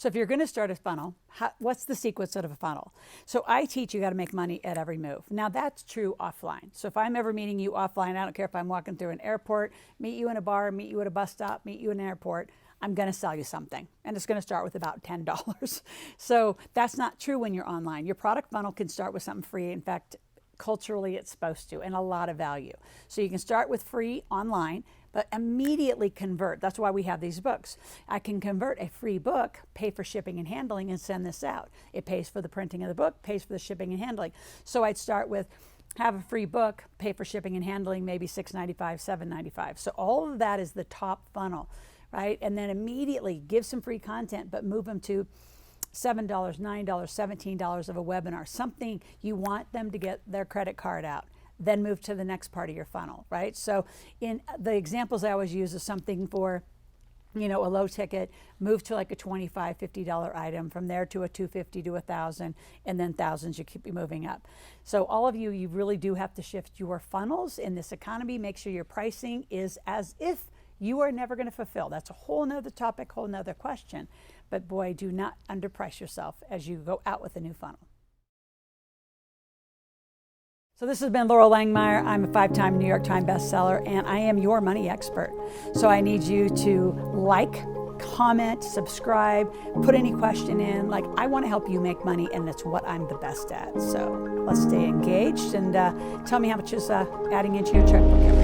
So if you're going to start a funnel, what's the sequence of a funnel? So I teach you got to make money at every move. Now that's true offline. So if I'm ever meeting you offline, I don't care if I'm walking through an airport, meet you in a bar, meet you at a bus stop, meet you in an airport, I'm going to sell you something. And it's going to start with about $10. So that's not true when you're online. Your product funnel can start with something free. In fact, culturally it's supposed to, and a lot of value. So you can start with free online, but immediately convert. That's why we have these books. I can convert a free book, pay for shipping and handling, and send this out. It pays for the printing of the book, pays for the shipping and handling. So I'd start with, have a free book, pay for shipping and handling, maybe $6.95, $7.95. So all of that is the top funnel, right? And then immediately give some free content, but move them to $7, $9, $17 of a webinar, something you want them to get their credit card out. Then move to the next part of your funnel, right? So in the examples I always use is something for, a low ticket, move to like a $25, $50 item, from there to a $250 to $1,000, and then thousands, you keep moving up. So all of you really do have to shift your funnels in this economy. Make sure your pricing is as if you are never going to fulfill. That's a whole nother topic, whole nother question. But boy, do not underprice yourself as you go out with a new funnel. So this has been Loral Langemeier. I'm a 5-time New York Times bestseller, and I am your money expert. So I need you to like, comment, subscribe, put any question in. Like, I want to help you make money, and that's what I'm the best at. So let's stay engaged, and tell me how much is adding into your checkbook every